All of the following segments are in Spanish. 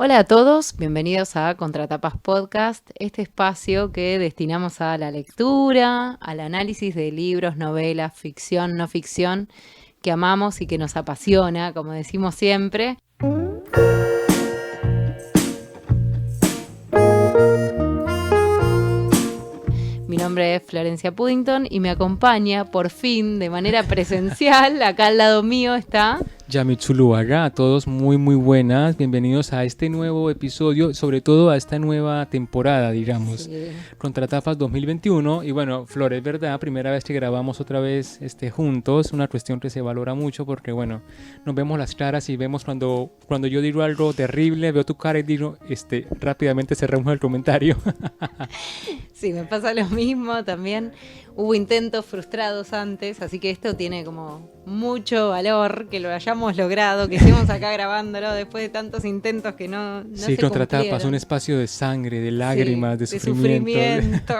Hola a todos, bienvenidos a Contratapas Podcast, este espacio que destinamos a la lectura, al análisis de libros, novelas, ficción, no ficción, que amamos y que nos apasiona, como decimos siempre. Mi nombre es Florencia Puddington y me acompaña por fin de manera presencial, acá al lado mío está... Yami Zuluaga, a todos muy buenas, bienvenidos a este nuevo episodio, sobre todo a esta nueva temporada, digamos, Sí. Contratapas 2021. Y bueno, Flor, es verdad, primera vez que grabamos otra vez juntos, una cuestión que se valora mucho porque bueno, nos vemos las caras y vemos cuando yo digo algo terrible, veo tu cara y digo, rápidamente cerramos el comentario. Sí, me pasa lo mismo también. Hubo intentos frustrados antes, así que esto tiene como mucho valor que lo hayamos logrado, que estemos acá grabándolo después de tantos intentos que no Sí, se Contratapas, cumplieron. un espacio de sangre, de lágrimas, Sí, de sufrimiento. sufrimiento.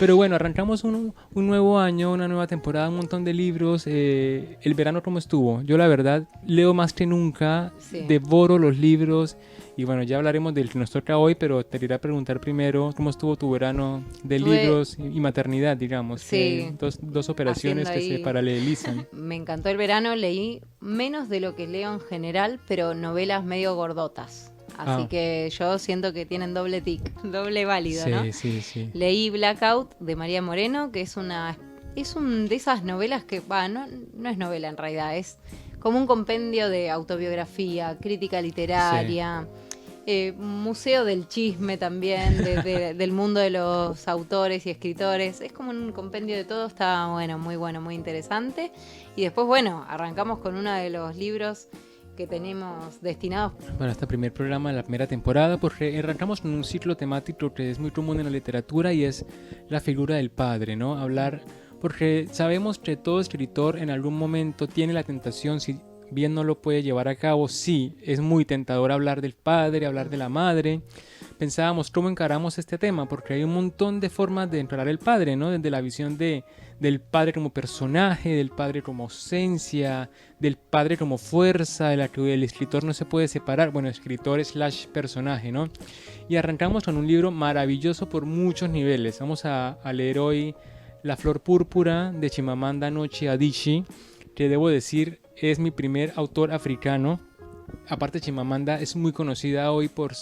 Pero bueno, arrancamos un nuevo año, una nueva temporada, un montón de libros. El verano, ¿cómo estuvo? Yo la verdad leo más que nunca, Sí. devoro los libros. Y bueno, ya hablaremos del que nos toca hoy, pero te quería preguntar primero, ¿cómo estuvo tu verano de libros y maternidad, digamos? Sí. Que dos operaciones Haciendo que se ahí- paralelizan. Me encantó el verano, leí menos de lo que leo en general, pero novelas medio gordotas. Así Ah. que yo siento que tienen doble tic, doble válido, ¿no? Sí. Leí Blackout de María Moreno, que es un de esas novelas que, no es novela en realidad, es como un compendio de autobiografía, crítica literaria, museo del chisme también, del mundo de los autores y escritores. Es como un compendio de todo, está bueno, muy interesante. Y después, bueno, arrancamos con uno de los libros que tenemos destinados. Para este primer programa de la primera temporada, porque arrancamos con un ciclo temático que es muy común en la literatura y es la figura del padre, ¿no? Hablar, porque sabemos que todo escritor en algún momento tiene la tentación, si bien no lo puede llevar a cabo, sí, es muy tentador hablar del padre, hablar de la madre. Pensábamos cómo encaramos este tema, porque hay un montón de formas de encarar el padre, ¿no? Desde la visión del padre como personaje, del padre como ausencia, del padre como fuerza, de la que el escritor no se puede separar, bueno, escritor / personaje, ¿no? Y arrancamos con un libro maravilloso por muchos niveles. Vamos a leer hoy La Flor Púrpura de Chimamanda Ngozi Adichie, que debo decir es mi primer autor africano. Aparte, Chimamanda es muy conocida hoy por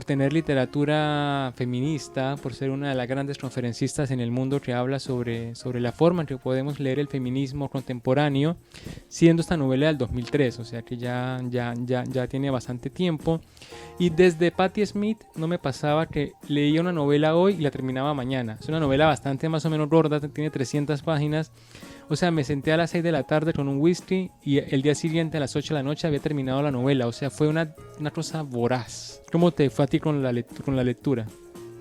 tener literatura feminista, por ser una de las grandes conferencistas en el mundo que habla sobre la forma en que podemos leer el feminismo contemporáneo, siendo esta novela del 2003, o sea que ya tiene bastante tiempo. Y desde Patti Smith no me pasaba que leía una novela hoy y la terminaba mañana. Es una novela bastante más o menos gorda, tiene 300 páginas. O sea, me senté a las 6 de la tarde con un whisky y el día siguiente a las 8 de la noche había terminado la novela. O sea, fue una cosa voraz. ¿Cómo te fue a ti con la lectura?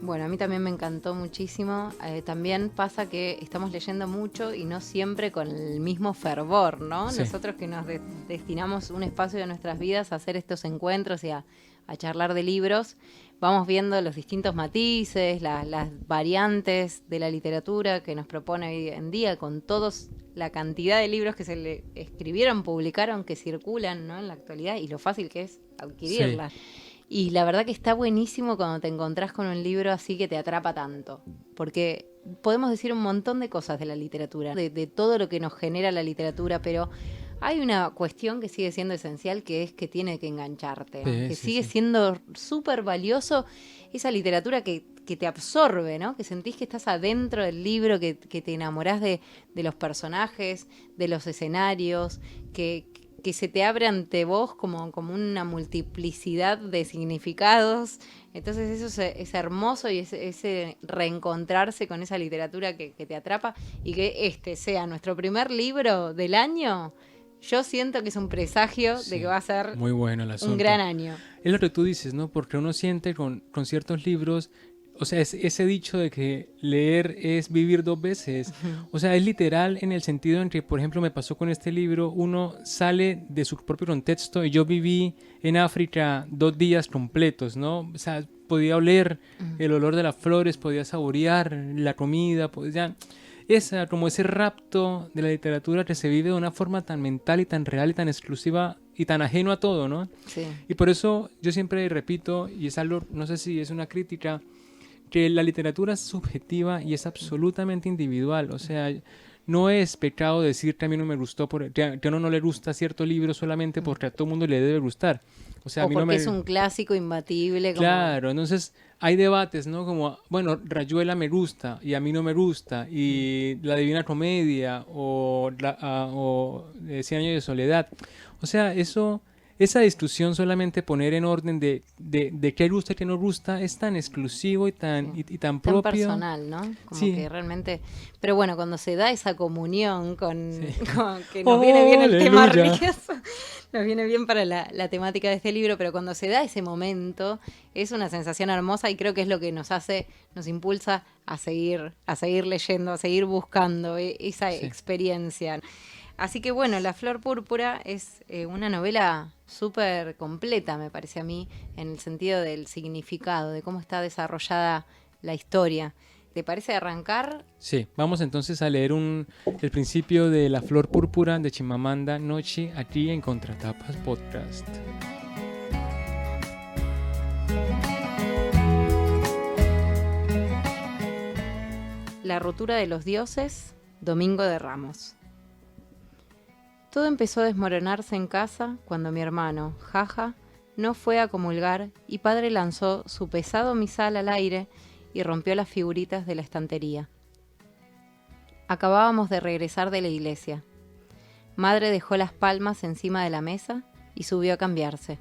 Bueno, a mí también me encantó muchísimo. También pasa que estamos leyendo mucho y no siempre con el mismo fervor, ¿no? Sí. Nosotros que nos destinamos un espacio de nuestras vidas a hacer estos encuentros y a charlar de libros, vamos viendo los distintos matices, las variantes de la literatura que nos propone hoy en día, con todos la cantidad de libros que se le escribieron, publicaron, que circulan, ¿no? En la actualidad, y lo fácil que es adquirirlas. Sí. Y la verdad que está buenísimo cuando te encontrás con un libro así que te atrapa tanto, porque podemos decir un montón de cosas de la literatura, de todo lo que nos genera la literatura, pero hay una cuestión que sigue siendo esencial, que es que tiene que engancharte, que sigue siendo súper valioso esa literatura que te absorbe, ¿no? Que sentís que estás adentro del libro, que te enamorás de los personajes, de los escenarios, que se te abre ante vos como una multiplicidad de significados. Entonces eso es hermoso, y ese reencontrarse con esa literatura que te atrapa, y que este sea nuestro primer libro del año. Yo siento que es un presagio de que va a ser muy bueno el asunto. Un gran año. Es lo que tú dices, ¿no? Porque uno siente con ciertos libros, o sea, ese dicho de que leer es vivir dos veces. O sea, es literal en el sentido en que, por ejemplo, me pasó con este libro, uno sale de su propio contexto, y yo viví en África 2 días completos, ¿no? O sea, podía oler el olor de las flores, podía saborear la comida, podía... como ese rapto de la literatura que se vive de una forma tan mental y tan real y tan exclusiva y tan ajeno a todo, ¿no? Sí. Y por eso yo siempre repito, y es algo, no sé si es una crítica, que la literatura es subjetiva y es absolutamente individual. O sea, no es pecado decir que a mí no me gustó, que a uno no le gusta cierto libro solamente porque a todo mundo le debe gustar. O sea, O a mí no porque me... es un clásico imbatible. Claro, entonces hay debates, ¿no? Como, bueno, Rayuela me gusta y a mí no me gusta, y La Divina Comedia o 100 años de soledad. O sea, esa discusión, solamente poner en orden de qué gusta y qué no gusta, es tan exclusivo y tan, y tan Tan propio. personal, ¿no? Como Sí. que realmente... Pero bueno, cuando se da esa comunión con que nos ¡Oh, viene bien el tema aleluya! religioso, nos viene bien para la temática de este libro, pero cuando se da ese momento, es una sensación hermosa y creo que es lo que nos impulsa a seguir leyendo, a seguir buscando esa Sí. experiencia. Así que bueno, La Flor Púrpura es una novela súper completa, me parece a mí, en el sentido del significado, de cómo está desarrollada la historia. ¿Te parece arrancar? Sí, vamos entonces a leer el principio de La Flor Púrpura de Chimamanda Ngozi aquí en Contratapas Podcast. La rotura de los dioses, Domingo de Ramos. Todo empezó a desmoronarse en casa cuando mi hermano, Jaja, no fue a comulgar y padre lanzó su pesado misal al aire y rompió las figuritas de la estantería. Acabábamos de regresar de la iglesia. Madre dejó las palmas encima de la mesa y subió a cambiarse.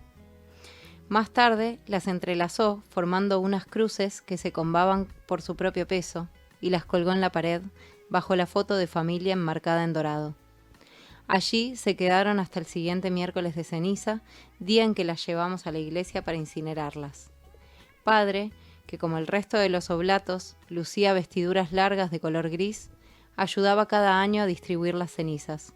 Más tarde las entrelazó formando unas cruces que se combaban por su propio peso y las colgó en la pared bajo la foto de familia enmarcada en dorado. Allí se quedaron hasta el siguiente miércoles de ceniza, día en que las llevamos a la iglesia para incinerarlas. Padre, que como el resto de los oblatos lucía vestiduras largas de color gris, ayudaba cada año a distribuir las cenizas.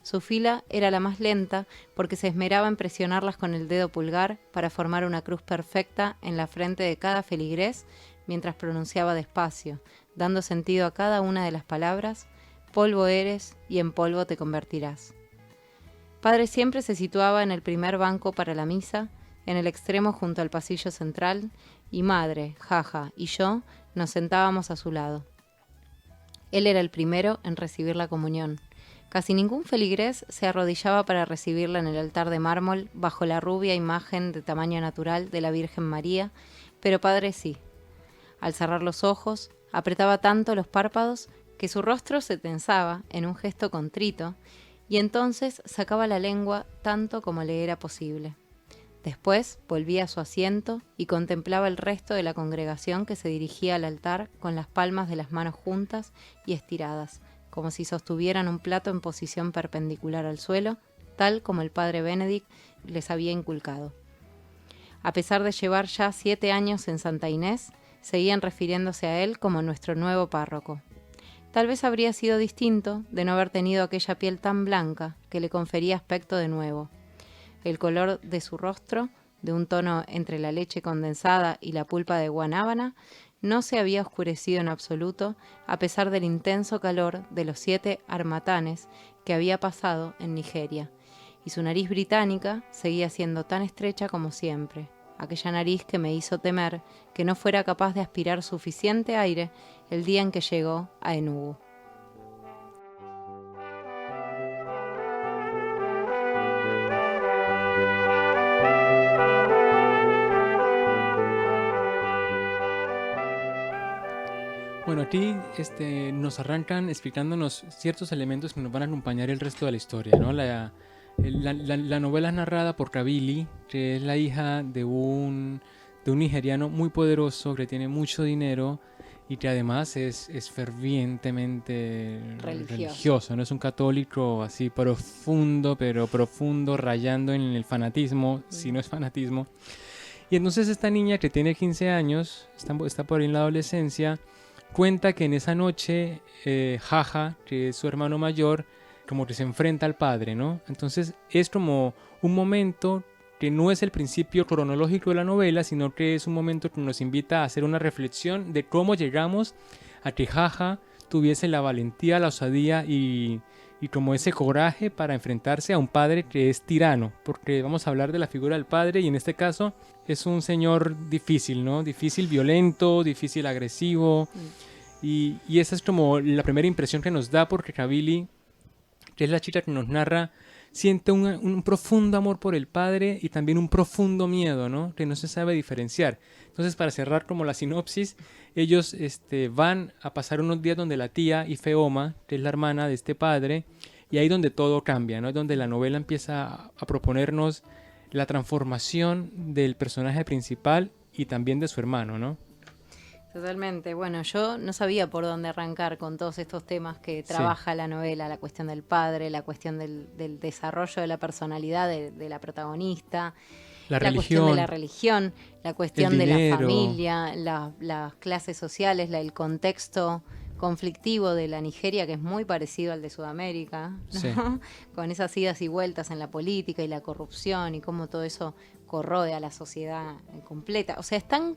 Su fila era la más lenta porque se esmeraba en presionarlas con el dedo pulgar para formar una cruz perfecta en la frente de cada feligrés mientras pronunciaba despacio, dando sentido a cada una de las palabras: polvo eres y en polvo te convertirás. Padre siempre se situaba en el primer banco para la misa, en el extremo junto al pasillo central, y madre, Jaja y yo nos sentábamos a su lado. Él era el primero en recibir la comunión. Casi ningún feligrés se arrodillaba para recibirla en el altar de mármol bajo la rubia imagen de tamaño natural de la Virgen María, pero padre sí. Al cerrar los ojos, apretaba tanto los párpados que su rostro se tensaba en un gesto contrito y entonces sacaba la lengua tanto como le era posible. Después volvía a su asiento y contemplaba el resto de la congregación que se dirigía al altar con las palmas de las manos juntas y estiradas, como si sostuvieran un plato en posición perpendicular al suelo, tal como el padre Benedict les había inculcado. A pesar de llevar ya 7 años en Santa Inés, seguían refiriéndose a él como nuestro nuevo párroco. Tal vez habría sido distinto de no haber tenido aquella piel tan blanca que le confería aspecto de nuevo. El color de su rostro, de un tono entre la leche condensada y la pulpa de guanábana, no se había oscurecido en absoluto a pesar del intenso calor de los 7 harmatanes que había pasado en Nigeria, y su nariz británica seguía siendo tan estrecha como siempre, aquella nariz que me hizo temer que no fuera capaz de aspirar suficiente aire el día en que llegó a Enugu. Bueno, aquí nos arrancan explicándonos ciertos elementos que nos van a acompañar el resto de la historia, ¿no? La novela es narrada por Kabili, que es la hija de un nigeriano muy poderoso que tiene mucho dinero y que además es fervientemente religioso, no es un católico así profundo, pero profundo, rayando en el fanatismo, si no es fanatismo. Y entonces esta niña que tiene 15 años, está por ahí en la adolescencia, cuenta que en esa noche Jaja, que es su hermano mayor, como que se enfrenta al padre, ¿no? Entonces es como un momento que no es el principio cronológico de la novela, sino que es un momento que nos invita a hacer una reflexión de cómo llegamos a que Jaja tuviese la valentía, la osadía y y como ese coraje para enfrentarse a un padre que es tirano, porque vamos a hablar de la figura del padre y en este caso es un señor difícil, ¿no? Difícil, violento, difícil, agresivo, y esa es como la primera impresión que nos da, porque Kavili, que es la chica que nos narra, siente un profundo amor por el padre y también un profundo miedo, ¿no? Que no se sabe diferenciar. Entonces, para cerrar como la sinopsis, ellos van a pasar unos días donde la tía Ifeoma, que es la hermana de este padre, y ahí donde todo cambia, ¿no? Es donde la novela empieza a proponernos la transformación del personaje principal y también de su hermano, ¿no? Totalmente. Bueno, yo no sabía por dónde arrancar con todos estos temas que trabaja la novela, la cuestión del padre, la cuestión del desarrollo de la personalidad de la protagonista, la cuestión de la religión, la cuestión de la familia, las clases sociales, el contexto conflictivo de la Nigeria, que es muy parecido al de Sudamérica, ¿no? Sí. Con esas idas y vueltas en la política y la corrupción y cómo todo eso corrode a la sociedad completa. O sea, es tan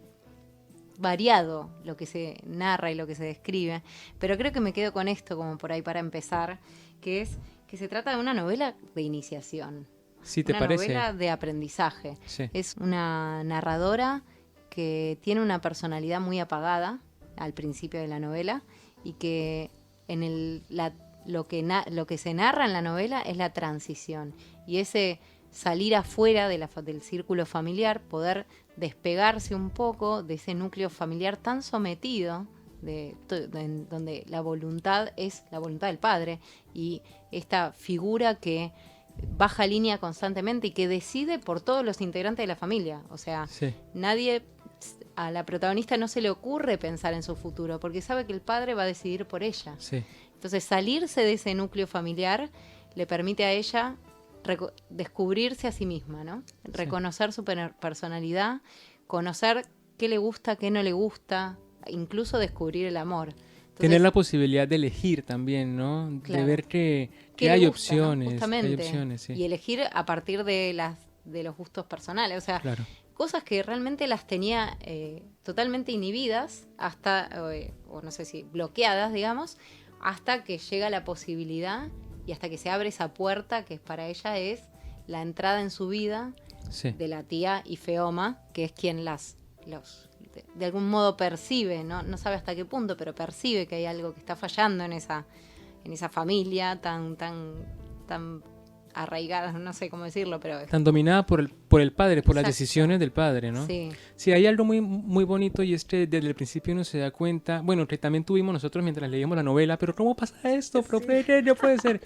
variado lo que se narra y lo que se describe, pero creo que me quedo con esto como por ahí para empezar, que es que se trata de una novela de iniciación. Sí, ¿te parece? Una novela de aprendizaje. Sí. Es una narradora que tiene una personalidad muy apagada al principio de la novela y que lo que se narra en la novela es la transición y ese salir afuera del círculo familiar, poder despegarse un poco de ese núcleo familiar tan sometido, donde la voluntad es la voluntad del padre y esta figura que baja línea constantemente y que decide por todos los integrantes de la familia. O sea, a la protagonista no se le ocurre pensar en su futuro porque sabe que el padre va a decidir por ella. Sí. Entonces, salirse de ese núcleo familiar le permite a ella descubrirse a sí misma, ¿no? Reconocer su personalidad, conocer qué le gusta, qué no le gusta, incluso descubrir el amor. Entonces, tener la posibilidad de elegir también, ¿no? Claro. De ver que ¿Qué hay le gusta, opciones, ¿no? Justamente. hay opciones, sí. Y elegir a partir de los gustos personales. O sea, Claro. cosas que realmente las tenía totalmente inhibidas, hasta, o no sé si bloqueadas, digamos, hasta que llega la posibilidad y hasta que se abre esa puerta que para ella es la entrada en su vida de la tía Ifeoma, que es quien de algún modo percibe, no sabe hasta qué punto, pero percibe que hay algo que está fallando en esa familia tan arraigada, no sé cómo decirlo, pero tan dominada por el padre, por las Exacto. decisiones del padre, ¿no? Sí. Sí, hay algo muy, muy bonito y es que desde el principio uno se da cuenta, bueno, que también tuvimos nosotros mientras leíamos la novela, pero ¿cómo pasa esto? ¿Pero qué no puede ser?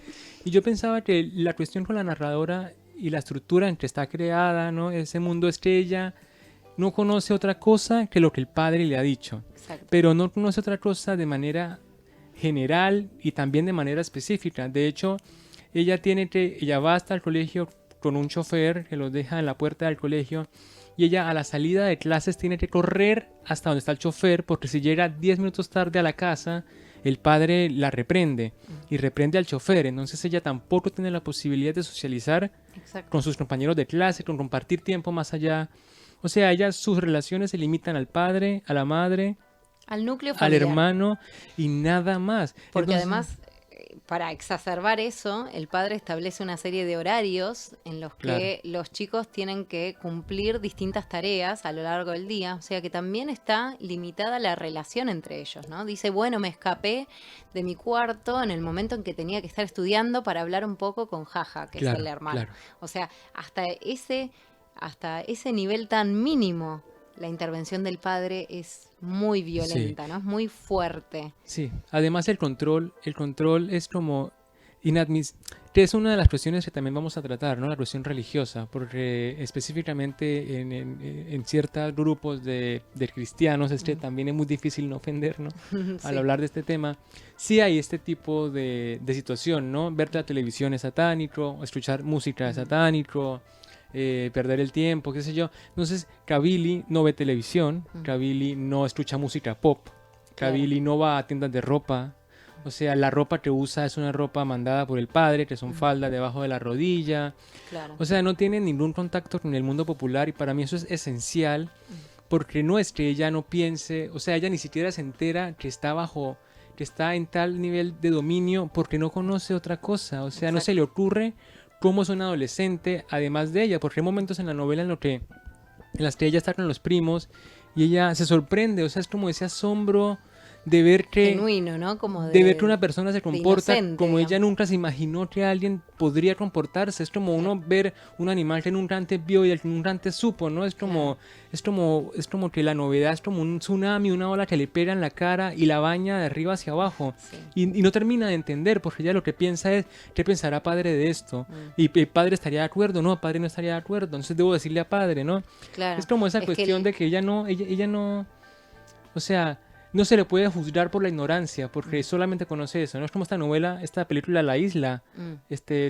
Y yo pensaba que la cuestión con la narradora y la estructura en que está creada, ¿no? Ese mundo es que ella no conoce otra cosa que lo que el padre le ha dicho. Exacto. Pero no conoce otra cosa de manera general y también de manera específica. De hecho, ella va hasta el colegio con un chofer que los deja en la puerta del colegio y ella a la salida de clases tiene que correr hasta donde está el chofer porque si llega 10 minutos tarde a la casa, el padre la reprende y reprende al chofer. Entonces ella tampoco tiene la posibilidad de socializar Exacto. con sus compañeros de clase, con compartir tiempo más allá. O sea, sus relaciones se limitan al padre, a la madre, al núcleo al familiar. hermano y nada más. Porque Entonces, además, para exacerbar eso, el padre establece una serie de horarios en los que los chicos tienen que cumplir distintas tareas a lo largo del día. O sea que también está limitada la relación entre ellos, ¿no? Dice, bueno, me escapé de mi cuarto en el momento en que tenía que estar estudiando para hablar un poco con Jaja, que es el hermano. Claro. O sea, hasta ese nivel tan mínimo, la intervención del padre es muy violenta, ¿no? Es muy fuerte. Sí, además el control es como que es una de las cuestiones que también vamos a tratar, ¿no? La cuestión religiosa, porque específicamente en ciertos grupos de cristianos también es muy difícil no ofender, ¿no? Al hablar de este tema, sí hay este tipo de situación, ¿no? Ver la televisión es satánico, escuchar música es satánico, perder el tiempo, qué sé yo. Entonces, Kavili no ve televisión, Kavili no escucha música pop, Kavili no va a tiendas de ropa. O sea, la ropa que usa es una ropa mandada por el padre, que son faldas debajo de la rodilla. Claro. O sea, no tiene ningún contacto con el mundo popular y para mí eso es esencial porque no es que ella no piense, o sea, ella ni siquiera se entera que que está en tal nivel de dominio porque no conoce otra cosa, o sea, no se Exacto. le ocurre cómo es un adolescente además de ella, porque hay momentos en la novela en las que ella está con los primos y ella se sorprende, o sea, es como ese asombro de ver que Genuino, ¿no? Como de ver que una persona se de comporta inocente, como ella digamos. nunca se imaginó que alguien podría comportarse. Es como Claro, uno ver un animal que nunca antes vio y el que nunca antes supo, ¿no? claro. Es como que la novedad es como un tsunami, una ola que le pega en la cara y la baña de arriba hacia abajo. Sí. Y no termina de entender, porque ella lo que piensa es, ¿qué pensará padre de esto? Mm. Y el padre estaría de acuerdo, no, padre no estaría de acuerdo, entonces debo decirle a padre, ¿no? Claro. Es como esa Es que cuestión de que ella no, o sea, no se le puede juzgar por la ignorancia, porque solamente conoce eso. No es como esta novela, esta película La Isla,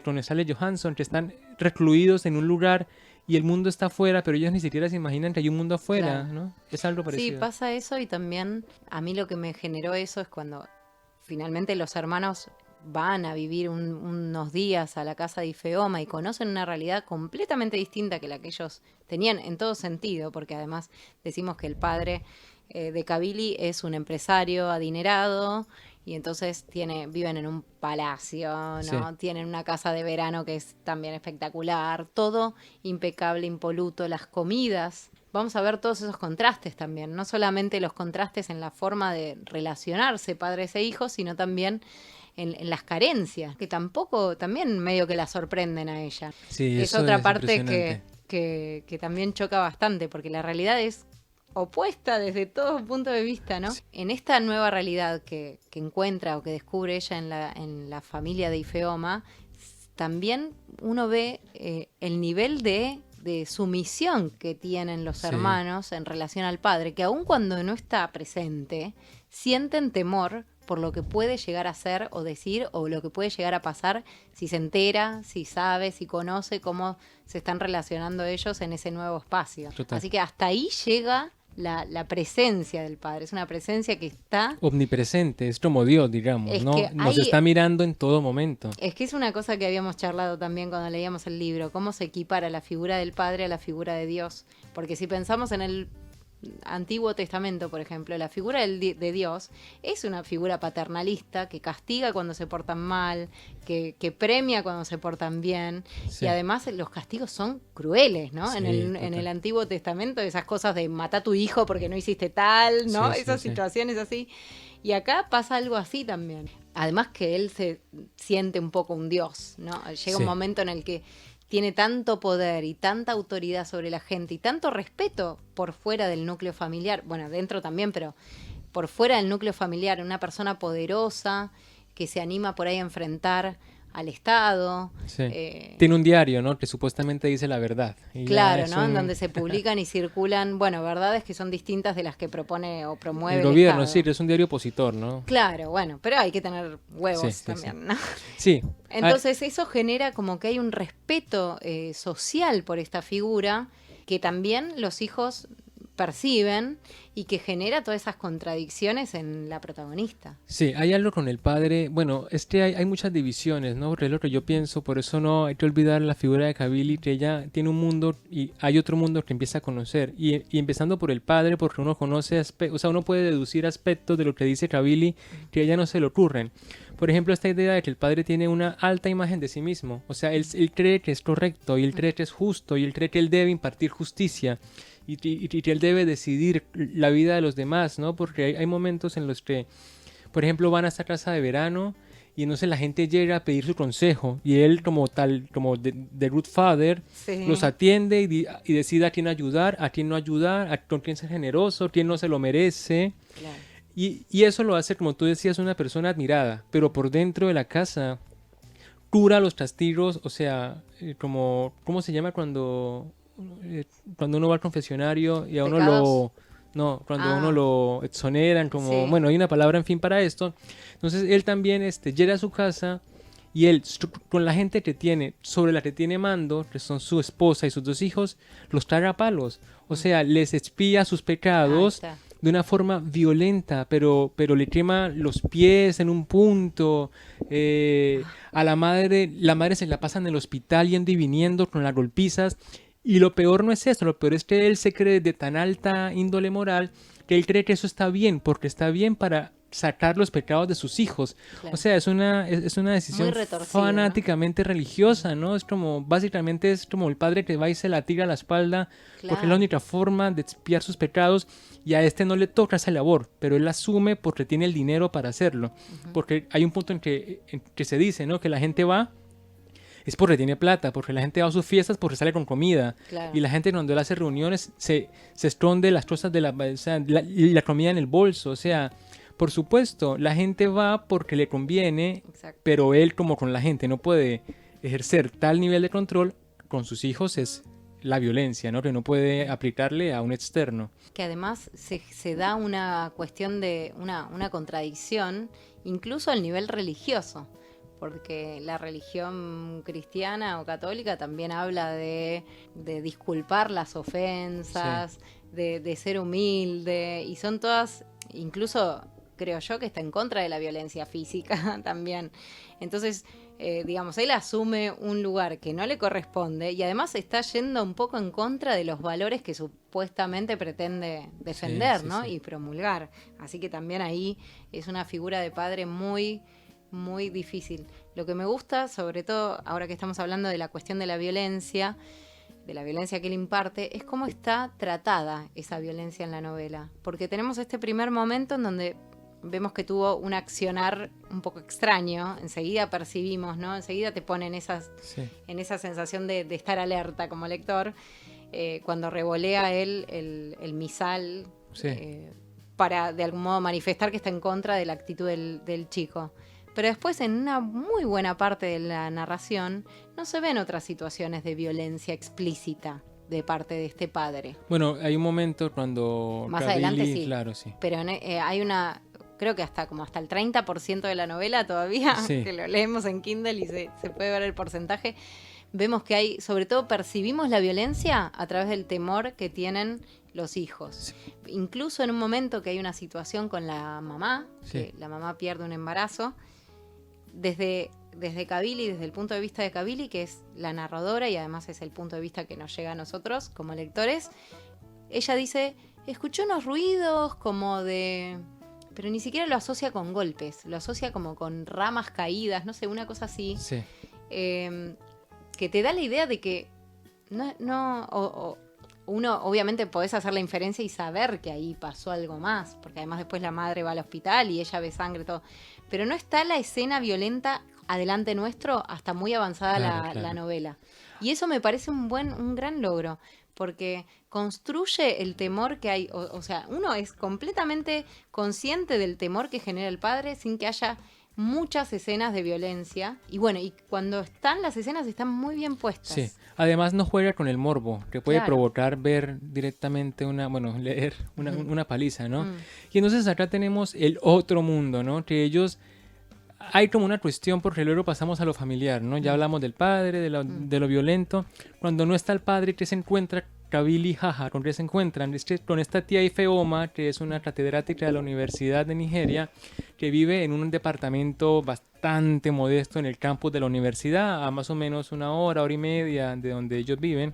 con Scarlett Johansson, que están recluidos en un lugar y el mundo está afuera, pero ellos ni siquiera se imaginan que hay un mundo afuera, claro. ¿no? Es algo Sí, parecido. pasa eso y también a mí lo que me generó eso es cuando finalmente los hermanos van a vivir unos días a la casa de Ifeoma y conocen una realidad completamente distinta que la que ellos tenían en todo sentido, porque además decimos que el padre de Kabili es un empresario adinerado y entonces viven en un palacio, ¿no? Sí, Tienen una casa de verano que es también espectacular, todo impecable, impoluto, las comidas. Vamos a ver todos esos contrastes también, no solamente los contrastes en la forma de relacionarse padres e hijos, sino también en las carencias, que tampoco, también medio que la sorprenden a ella. sí, Es eso otra es parte impresionante. que también choca bastante, porque la realidad es opuesta desde todo punto de vista, ¿no? Sí, En esta nueva realidad que encuentra o que descubre ella en la familia de Ifeoma, también uno ve el nivel de sumisión que tienen los sí, hermanos en relación al padre, que aun cuando no está presente, sienten temor por lo que puede llegar a ser o decir o lo que puede llegar a pasar si se entera, si sabe, si conoce cómo se están relacionando ellos en ese nuevo espacio. total. Así que hasta ahí llega la presencia del padre. Es una presencia que está... Omnipresente, es como Dios, digamos, Es ¿no? que Nos hay está mirando en todo momento. es que es una cosa que habíamos charlado también cuando leíamos el libro, cómo se equipara la figura del Padre a la figura de Dios. Porque si pensamos en el Antiguo Testamento, por ejemplo, la figura de Dios es una figura paternalista que castiga cuando se portan mal, que premia cuando se portan bien, y Sí, además los castigos son crueles, ¿no? sí, En el total. Antiguo Testamento, esas cosas de mata a tu hijo porque no hiciste tal, ¿no? Sí, sí, Esas sí. situaciones así. Y acá pasa algo así también. Además que él se siente un poco un dios, ¿no? Llega un Sí. momento en el que tiene tanto poder y tanta autoridad sobre la gente y tanto respeto por fuera del núcleo familiar, bueno, dentro también, pero por fuera del núcleo familiar, una persona poderosa que se anima por ahí a enfrentar al Estado. Sí. Tiene un diario, ¿no? Que supuestamente dice la verdad. Y ya Claro, es ¿no? En un... donde se publican y circulan, bueno, verdades que son distintas de las que propone o El promueve el gobierno, sí, Estado. que es un diario opositor, ¿no? Claro, bueno, pero hay que tener Sí, huevos sí, sí. también, ¿no? Sí. Ah, Entonces eso genera como que hay un respeto social por esta figura que también los hijos perciben y que genera todas esas contradicciones en la protagonista. sí, hay algo con el padre. Bueno, es que hay muchas divisiones, ¿no? Porque es lo que yo pienso, por eso no hay que olvidar la figura de Kabili, que ella tiene un mundo y hay otro mundo que empieza a conocer. Y empezando por el padre, porque uno conoce, o sea, uno puede deducir aspectos de lo que dice Kabili que a ella no se le ocurren. Por ejemplo, esta idea de que el padre tiene una alta imagen de sí mismo. O sea, él cree que es correcto, y él cree que es justo, y él cree que él debe impartir justicia. Y que él debe decidir la vida de los demás, ¿no? Porque hay momentos en los que, por ejemplo, van a esta casa de verano y entonces la gente llega a pedir su consejo y él como tal, como de good father, Sí, los atiende y decide a quién ayudar, a quién no ayudar, con quién ser generoso, quién no se lo merece. claro. Y eso lo hace, como tú decías, una persona admirada, pero por dentro de la casa cura los castigos, o sea, como, ¿cómo se llama cuando uno va al confesionario y a uno ¿Pecados? lo... No, cuando a uno Ah, lo exoneran, como, sí, bueno, hay una palabra, en fin, para esto. Entonces él también llega a su casa y él, con la gente que tiene, sobre la que tiene mando, que son su esposa y sus dos hijos, los traga a palos. O sea, les expía sus ahí pecados está. de una forma violenta, pero le quema los pies en un punto. A la madre se la pasa en el hospital yendo y viniendo con las golpizas. Y lo peor no es eso, lo peor es que él se cree de tan alta índole moral que él cree que eso está bien, porque está bien para sacar los pecados de sus hijos. Claro. O sea, es una decisión Muy retorcida, fanáticamente religiosa, ¿no? Es como, básicamente es como el padre que va y se la tira a la espalda, porque es la Claro. única forma de expiar sus pecados, y a este no le toca esa labor, pero él la asume porque tiene el dinero para hacerlo. Porque hay un punto en que se dice, ¿no? Que la gente va es porque tiene plata, porque la gente va a sus fiestas porque sale con comida. Claro. Y la gente cuando él hace reuniones se esconde las cosas o sea, la comida en el bolso. O sea, por supuesto, la gente va porque le conviene, Exacto. pero él como con la gente no puede ejercer tal nivel de control con sus hijos es la violencia, ¿no? Que no puede aplicarle a un externo. Que además se da una cuestión de una contradicción, incluso al nivel religioso, porque la religión cristiana o católica también habla de disculpar las ofensas, de ser humilde, y son todas, incluso creo yo que está en contra de la violencia física también. Entonces, digamos, él asume un lugar que no le corresponde y además está yendo un poco en contra de los valores que supuestamente pretende defender, Sí, ¿no? sí. Y promulgar. Así que también ahí es una figura de padre muy, muy difícil. Lo que me gusta, sobre todo ahora que estamos hablando de la cuestión de la violencia que él imparte, es cómo está tratada esa violencia en la novela. Porque tenemos este primer momento en donde vemos que tuvo un accionar un poco extraño, enseguida percibimos, ¿no? Enseguida te ponen en esa sensación de estar alerta como lector, cuando revolea él el misal, para de algún modo manifestar que está en contra de la actitud del chico. Pero después, en una muy buena parte de la narración, no se ven otras situaciones de violencia explícita de parte de este padre. Bueno, hay un momento cuando Más Cavili, adelante sí. claro, sí. Pero hay una, creo que hasta el 30% de la novela todavía, Sí. que lo leemos en Kindle y se puede ver el porcentaje, vemos que hay, sobre todo percibimos la violencia a través del temor que tienen los hijos. Sí. Incluso en un momento que hay una situación con la mamá, Sí. que la mamá pierde un embarazo, desde Cavili, desde el punto de vista de Cavili, que es la narradora y además es el punto de vista que nos llega a nosotros como lectores, ella dice, escuchó unos ruidos como de... pero ni siquiera lo asocia con golpes, lo asocia como con ramas caídas, no sé, una cosa así, Sí. que te da la idea de que uno obviamente podés hacer la inferencia y saber que ahí pasó algo más, porque además después la madre va al hospital y ella ve sangre, todo. Pero no está la escena violenta adelante nuestro hasta muy avanzada Claro. la novela. Y eso me parece un gran logro, porque construye el temor que hay. O sea, uno es completamente consciente del temor que genera el padre sin que haya muchas escenas de violencia. Y bueno, y cuando están las escenas están muy bien puestas. Sí. Además no juega con el morbo, que puede Claro. provocar ver directamente leer una paliza, ¿no? Mm. Y entonces acá tenemos el otro mundo, ¿no? Que ellos... Hay como una cuestión porque luego pasamos a lo familiar, ¿no? Ya hablamos del padre, de lo violento. Cuando no está el padre, ¿qué se encuentra Cavili y Jaja? ¿Con qué se encuentran? Es que con esta tía Ifeoma, que es una catedrática de la Universidad de Nigeria, que vive en un departamento bastante modesto en el campus de la universidad, a más o menos una hora y media de donde ellos viven,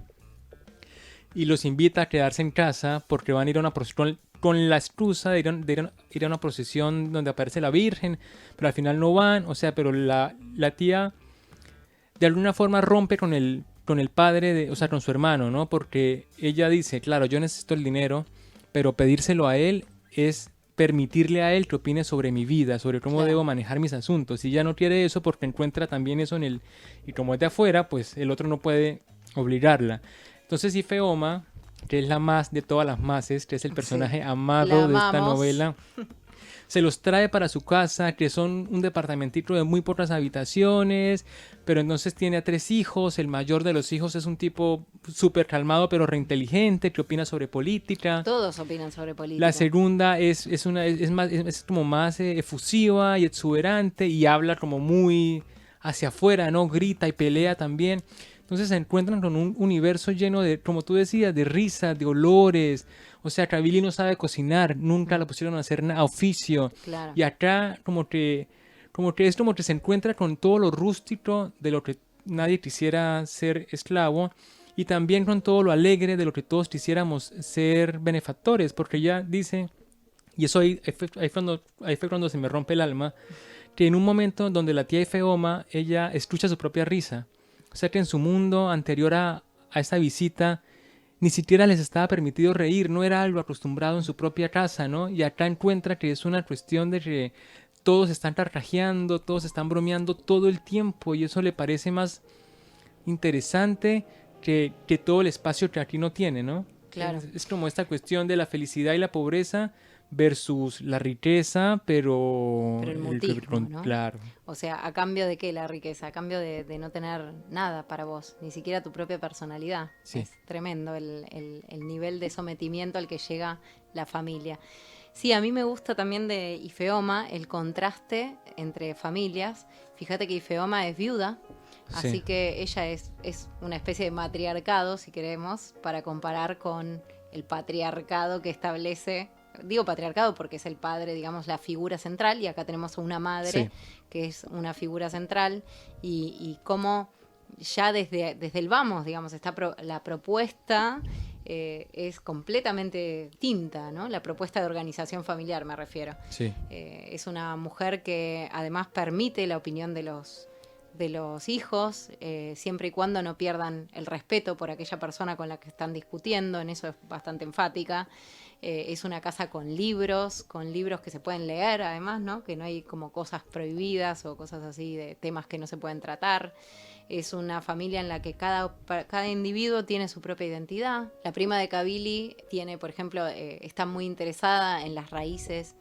y los invita a quedarse en casa porque van a ir a una procesión con la excusa de ir a una procesión donde aparece la Virgen, pero al final no van, o sea, pero la tía de alguna forma rompe con el padre, o sea, con su hermano, ¿no? Porque ella dice, claro, yo necesito el dinero, pero pedírselo a él es permitirle a él que opine sobre mi vida, sobre cómo Claro. debo manejar mis asuntos. Y ella no quiere eso porque encuentra también eso en él. Y como es de afuera, pues el otro no puede obligarla. Entonces Ifeoma, que es la más de todas las mases, que es el personaje amado La de esta amamos. novela, se los trae para su casa, que son un departamentito de muy pocas habitaciones, pero entonces tiene a 3 hijos, el mayor de los hijos es un tipo súper calmado pero reinteligente, que opina sobre política. Todos opinan sobre política. La segunda es como más efusiva y exuberante y habla como muy hacia afuera, ¿no? Grita y pelea también. Entonces se encuentran con un universo lleno de, como tú decías, de risas, de olores. O sea, Cavili no sabe cocinar, nunca la pusieron a hacer oficio. Claro. Y acá como que es como que se encuentra con todo lo rústico de lo que nadie quisiera ser esclavo y también con todo lo alegre de lo que todos quisiéramos ser benefactores, porque ella dice Y eso ahí fue cuando se me rompe el alma, que en un momento donde la tía Ifeoma, ella escucha su propia risa. O sea que en su mundo anterior a esa visita, ni siquiera les estaba permitido reír, no era algo acostumbrado en su propia casa, ¿no? Y acá encuentra que es una cuestión de que todos están carcajeando, todos están bromeando todo el tiempo, y eso le parece más interesante que todo el espacio que aquí no tiene, ¿no? Claro. Es como esta cuestión de la felicidad y la pobreza versus la riqueza, pero el mutismo, ¿no? Claro. O sea, ¿a cambio de qué la riqueza? A cambio de no tener nada para vos, ni siquiera tu propia personalidad. Sí. Es tremendo el nivel de sometimiento al que llega la familia. Sí, a mí me gusta también de Ifeoma el contraste entre familias. Fíjate que Ifeoma es viuda, Sí. así que ella es una especie de matriarcado, si queremos, para comparar con el patriarcado que establece. Digo patriarcado porque es el padre, digamos, la figura central, y acá tenemos una madre, sí, que es una figura central, y cómo ya desde el vamos, digamos, la propuesta es completamente distinta, ¿no? La propuesta de organización familiar, me refiero. Sí. Es una mujer que además permite la opinión de los hijos, siempre y cuando no pierdan el respeto por aquella persona con la que están discutiendo, en eso es bastante enfática. Es una casa con libros que se pueden leer además, ¿no? Que no hay como cosas prohibidas o cosas así de temas que no se pueden tratar. Es una familia en la que cada individuo tiene su propia identidad. La prima de Kabili tiene, por ejemplo, está muy interesada en las raíces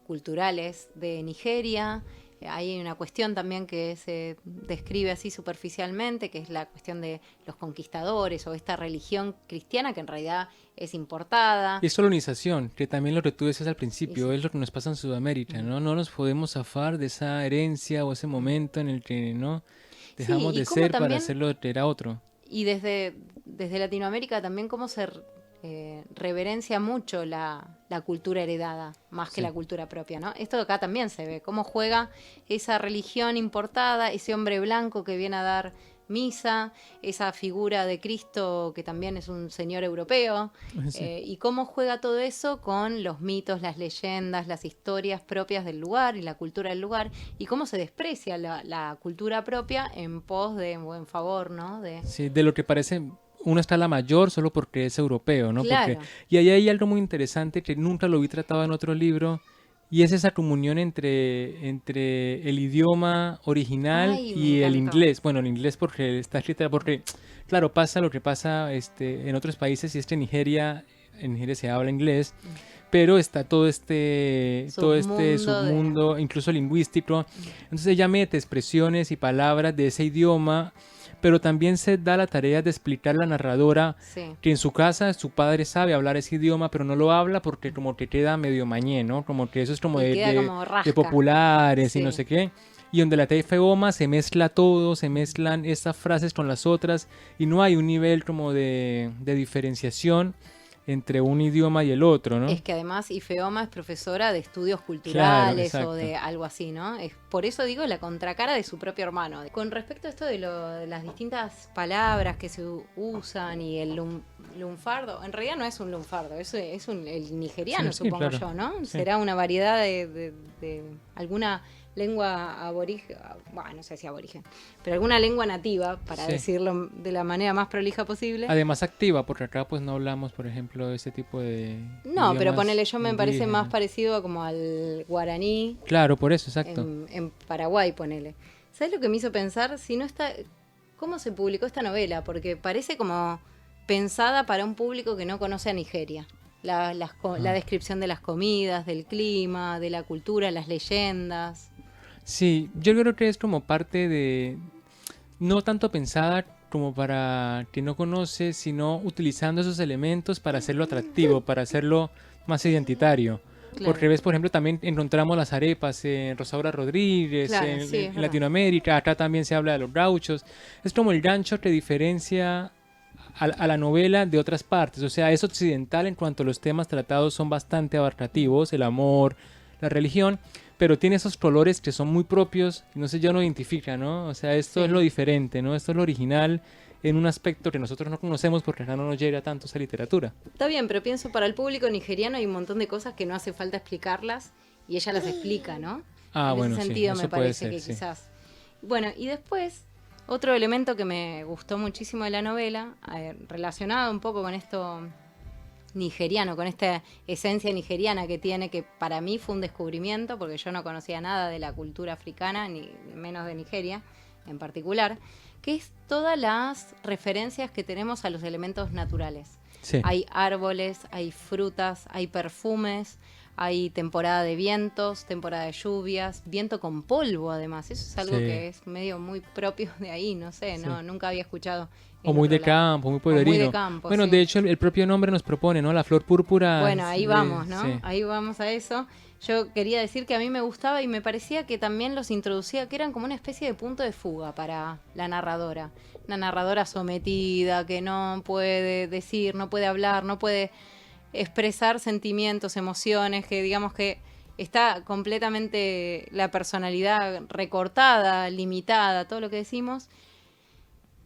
culturales de Nigeria. Hay una cuestión también que se describe así superficialmente, que es la cuestión de los conquistadores o esta religión cristiana que en realidad es importada. Y es colonización, que también lo que tú decías al principio, es lo que nos pasa en Sudamérica, ¿no? No nos podemos zafar de esa herencia o ese momento en el que no dejamos de ser para hacerlo de que era otro. Y desde Latinoamérica también cómo se reverencia mucho la cultura heredada, más que la cultura propia, ¿no? Esto acá también se ve, cómo juega esa religión importada, ese hombre blanco que viene a dar misa, esa figura de Cristo que también es un señor europeo, y cómo juega todo eso con los mitos, las leyendas, las historias propias del lugar y la cultura del lugar, y cómo se desprecia la cultura propia en pos de buen favor, ¿no? Sí, de lo que parece uno está a la mayor solo porque es europeo, ¿no? Claro. Y ahí hay algo muy interesante que nunca lo vi tratado en otro libro, y es esa comunión entre el idioma original y el inglés. Bueno, el inglés porque está escrita, porque, claro, pasa lo que pasa en otros países, y en Nigeria se habla inglés, pero está todo este submundo, incluso lingüístico. Entonces ella mete expresiones y palabras de ese idioma, pero también se da la tarea de explicar a la narradora que en su casa su padre sabe hablar ese idioma, pero no lo habla porque como que queda medio mañé, ¿no? Como que eso es como de populares y no sé qué. Y donde la tía Ifeoma se mezcla todo, se mezclan estas frases con las otras, y no hay un nivel como de diferenciación entre un idioma y el otro, ¿no? Es que además Ifeoma es profesora de estudios culturales, claro, o de algo así, ¿no? Es por eso digo la contracara de su propio hermano. Con respecto a esto de las distintas palabras que se usan y el lunfardo, en realidad no es un lunfardo, es el nigeriano, supongo yo, ¿no? Sí. Será una variedad de alguna lengua aborigen, bueno, no sé si aborigen, pero alguna lengua nativa, para decirlo de la manera más prolija posible. Además activa, porque acá pues no hablamos, por ejemplo, de ese tipo de... No, pero ponele, yo me parece más parecido como al guaraní. Claro, por eso, exacto. En Paraguay, ponele. ¿Sabes lo que me hizo pensar? Si no está... ¿Cómo se publicó esta novela? Porque parece como pensada para un público que no conoce a Nigeria. La descripción de las comidas, del clima, de la cultura, las leyendas. Sí, yo creo que es como parte de, no tanto pensada como para quien no conoce, sino utilizando esos elementos para hacerlo atractivo, para hacerlo más identitario. Claro. Porque ves, por ejemplo, también encontramos las arepas en Rosaura Rodríguez, claro, en Latinoamérica, acá también se habla de los gauchos. Es como el gancho que diferencia a la novela de otras partes, o sea, es occidental en cuanto a los temas tratados son bastante abarcativos, el amor, la religión, pero tiene esos colores que son muy propios, no sé, ya uno identifica, ¿no? O sea, esto es lo diferente, ¿no? Esto es lo original en un aspecto que nosotros no conocemos porque acá no nos llega tanto esa literatura. Está bien, pero pienso para el público nigeriano hay un montón de cosas que no hace falta explicarlas y ella las explica, ¿no? En Bueno, ese sentido sí, me eso puede parece ser, que sí. quizás. Bueno, y después, otro elemento que me gustó muchísimo de la novela, relacionado un poco con esto nigeriano, con esta esencia nigeriana que tiene, que para mí fue un descubrimiento, porque yo no conocía nada de la cultura africana, ni menos de Nigeria en particular, que es todas las referencias que tenemos a los elementos naturales. Sí. Hay árboles, hay frutas, hay perfumes, hay temporada de vientos, temporada de lluvias, viento con polvo además. Eso es algo Sí. que es medio muy propio de ahí, no sé, Sí. nunca había escuchado. O en muy otro de lado. campo, muy O pueblerino. muy de campo, Bueno, sí. de hecho el propio nombre nos propone, ¿no? La flor púrpura. Bueno, ahí vamos, ¿no? Sí. Ahí vamos a eso. Yo quería decir que a mí me gustaba y me parecía que también los introducía, que eran como una especie de punto de fuga para la narradora. Una narradora sometida, que no puede decir, no puede hablar, no puede expresar sentimientos, emociones, que digamos que está completamente la personalidad recortada, limitada, todo lo que decimos.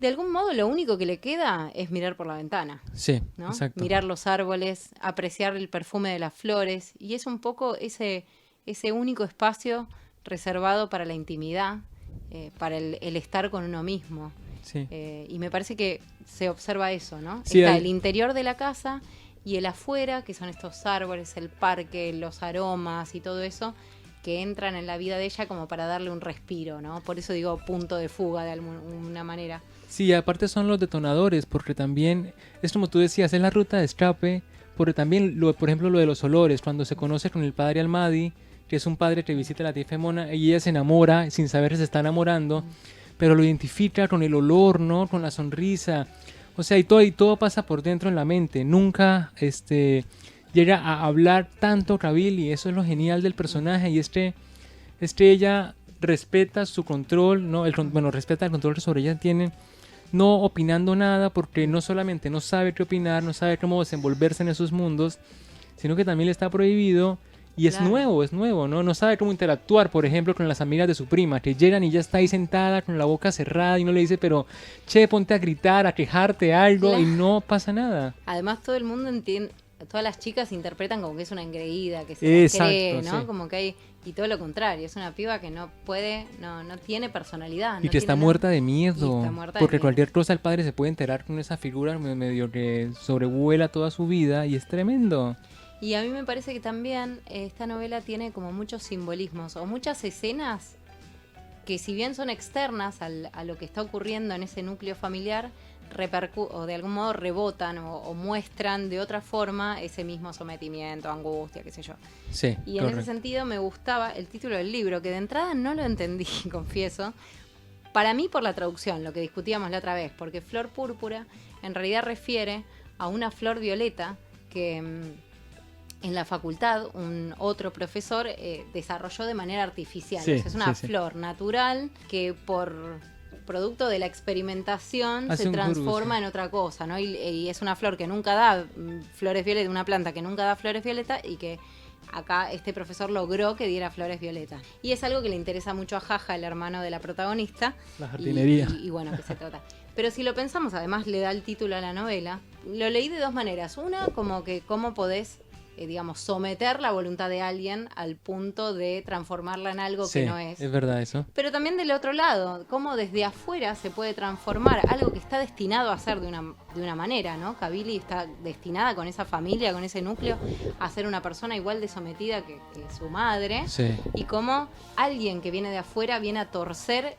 De algún modo lo único que le queda es mirar por la ventana, Sí, ¿no? exacto. Mirar los árboles, apreciar el perfume de las flores, y es un poco ese único espacio reservado para la intimidad, para el estar con uno mismo. Sí. Y me parece que se observa eso, ¿no? Sí, Está el interior de la casa y el afuera, que son estos árboles, el parque, los aromas y todo eso, que entran en la vida de ella como para darle un respiro, ¿no? Por eso digo punto de fuga de alguna manera. Sí, aparte son los detonadores, porque también, es como tú decías, es la ruta de escape, porque también, por ejemplo, lo de los olores, cuando se conoce con el padre Almadi, que es un padre que visita a la tía Femona, y ella se enamora, sin saber que se está enamorando, pero lo identifica con el olor, ¿no? Con la sonrisa, o sea, y todo pasa por dentro en la mente, nunca, llega a hablar tanto Kabylie, y eso es lo genial del personaje, y ella respeta su control, ¿no? Respeta el control que sobre ella tiene, no opinando nada, porque no solamente no sabe qué opinar, no sabe cómo desenvolverse en esos mundos, sino que también le está prohibido y Claro. es nuevo, ¿no? No sabe cómo interactuar, por ejemplo, con las amigas de su prima, que llegan y ya está ahí sentada con la boca cerrada y no le dice, pero, che, ponte a gritar, a quejarte algo, Claro. y no pasa nada. Además todo el mundo entiende, todas las chicas interpretan como que es una engreída, que se la cree, Exacto, ¿no? sí. Como que hay, y todo lo contrario, es una piba que no puede, no tiene personalidad. Y no que está tiene muerta nada. de Y miedo, está muerta de porque miedo. cualquier cosa el padre se puede enterar con esa figura medio que sobrevuela toda su vida y es tremendo. Y a mí me parece que también esta novela tiene como muchos simbolismos o muchas escenas que si bien son externas a lo que está ocurriendo en ese núcleo familiar, o de algún modo rebotan o muestran de otra forma ese mismo sometimiento, angustia, qué sé yo. Sí, Y en ese sentido me gustaba el título del libro, que de entrada no lo entendí, confieso. Para mí por la traducción, lo que discutíamos la otra vez, porque flor púrpura en realidad refiere a una flor violeta que en la facultad un otro profesor desarrolló de manera artificial. Sí, O sea, es una sí, sí. flor natural que por producto de la experimentación Hace se un transforma curso. en otra cosa, ¿no? Y es una flor que nunca da flores violetas, una planta que nunca da flores violetas y que acá este profesor logró que diera flores violetas. Y es algo que le interesa mucho a Jaja, el hermano de la protagonista. La jardinería. Y bueno, que se trata. Pero si lo pensamos, además le da el título a la novela. Lo leí de dos maneras. Una, como que cómo podés, digamos, someter la voluntad de alguien al punto de transformarla en algo Sí, que no es. es verdad eso. Pero también del otro lado, cómo desde afuera se puede transformar algo que está destinado a ser de una manera, ¿no? Kabylie está destinada con esa familia, con ese núcleo, a ser una persona igual de sometida que su madre. Sí. Y cómo alguien que viene de afuera viene a torcer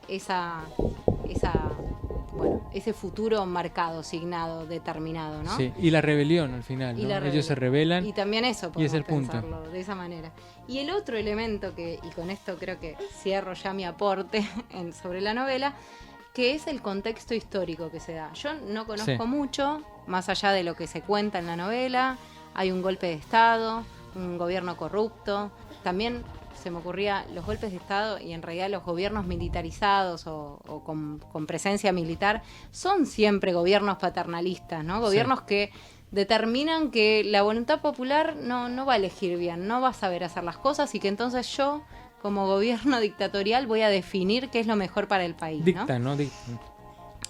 ese futuro marcado, signado, determinado, ¿no? Sí, y la rebelión al final, Y ¿no? la Ellos se rebelión. rebelan. Y también eso y es podemos el punto. pensarlo de esa manera. Y el otro elemento y con esto creo que cierro ya mi aporte sobre la novela, que es el contexto histórico que se da. Yo no conozco mucho, más allá de lo que se cuenta en la novela. Hay un golpe de Estado, un gobierno corrupto. También se me ocurría los golpes de Estado y en realidad los gobiernos militarizados o con presencia militar son siempre gobiernos paternalistas, ¿no? Gobiernos que determinan que la voluntad popular no va a elegir bien, no va a saber hacer las cosas y que entonces yo, como gobierno dictatorial, voy a definir qué es lo mejor para el país, ¿no? Dictan, ¿no? Dictan.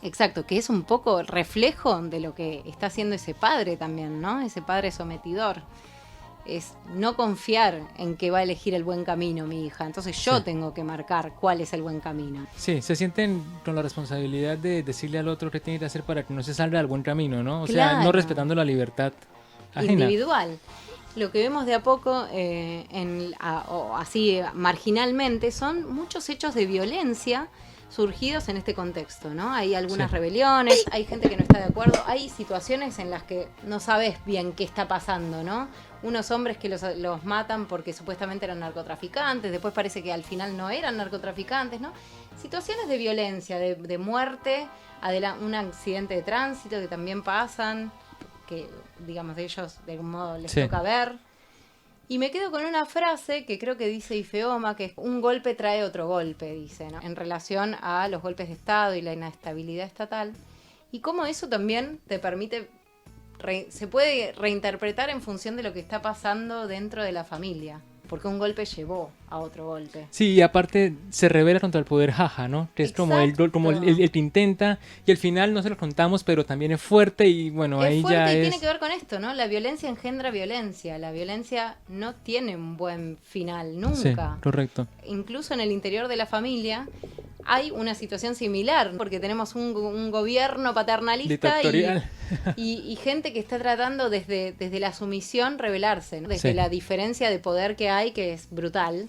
Exacto, que es un poco reflejo de lo que está haciendo ese padre también, ¿no? Ese padre sometidor. Es no confiar en que va a elegir el buen camino mi hija. Entonces yo Sí. tengo que marcar cuál es el buen camino. Sí, se sienten con la responsabilidad de decirle al otro qué tiene que hacer para que no se salga del buen camino, ¿no? O sea, no Claro. respetando la libertad ajena. Individual. Lo que vemos de a poco, o así marginalmente, son muchos hechos de violencia surgidos en este contexto, ¿no? Hay algunas Sí. rebeliones, hay gente que no está de acuerdo, hay situaciones en las que no sabes bien qué está pasando, ¿no? Unos hombres que los matan porque supuestamente eran narcotraficantes, después parece que al final no eran narcotraficantes, ¿no? Situaciones de violencia, de muerte, un accidente de tránsito que también pasan, que digamos ellos de algún modo les Sí. toca ver. Y me quedo con una frase que creo que dice Ifeoma, que es un golpe trae otro golpe, dice, ¿no? En relación a los golpes de Estado y la inestabilidad estatal. Y cómo eso también te permite, se puede reinterpretar en función de lo que está pasando dentro de la familia. Porque un golpe llevó a otro golpe. Sí, y aparte se revela contra el poder jaja, ¿no? Que es como Exacto. como el que intenta, y al final no se lo contamos, pero también es fuerte y bueno, Es ahí fuerte ya y es... tiene que ver con esto, ¿no? La violencia engendra violencia. La violencia no tiene un buen final, Sí, nunca. correcto. Incluso en el interior de la familia hay una situación similar, porque tenemos un gobierno paternalista Dictatorial. y gente que está tratando desde la sumisión rebelarse, ¿no? Desde Sí. la diferencia de poder que hay, que es brutal,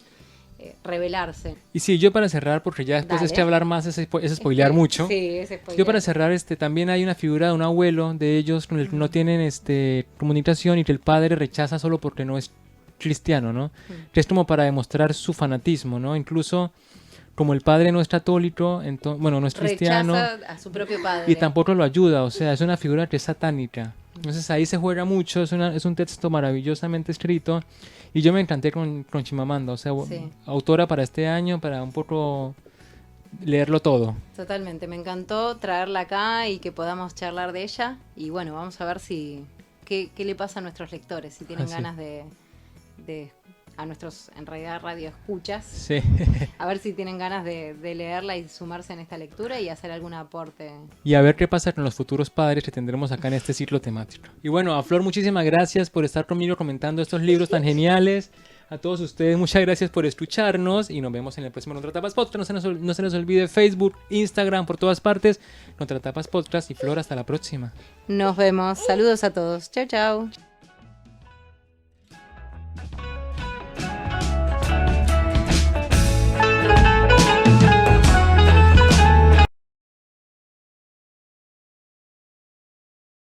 rebelarse. Y sí, yo para cerrar, porque ya después es Dale. que hablar más es spoilear mucho. Sí, es spoiler. Yo para cerrar, también hay una figura de un abuelo de ellos con el que no tienen comunicación y que el padre rechaza solo porque no es cristiano, ¿no? Que es como para demostrar su fanatismo, ¿no? Incluso como el padre no es católico, bueno, no es cristiano Rechaza a su propio padre. y tampoco lo ayuda, o sea, es una figura que es satánica. Entonces ahí se juega mucho, es un texto maravillosamente escrito y yo me encanté con Chimamanda, o sea, Sí. autora para este año, para un poco leerlo todo. Totalmente, me encantó traerla acá y que podamos charlar de ella. Y bueno, vamos a ver qué le pasa a nuestros lectores, si tienen Ah, sí. ganas a nuestros, en realidad, radio escuchas, Sí. a ver si tienen ganas de leerla y sumarse en esta lectura y hacer algún aporte. Y a ver qué pasa con los futuros padres que tendremos acá en este ciclo temático. Y bueno, a Flor, muchísimas gracias por estar conmigo comentando estos libros tan geniales. A todos ustedes, muchas gracias por escucharnos y nos vemos en el próximo Contratapas Podcast. No se nos olvide Facebook, Instagram, por todas partes. Contratapas Podcast y Flor, hasta la próxima. Nos vemos. Saludos a todos. Chau, chau.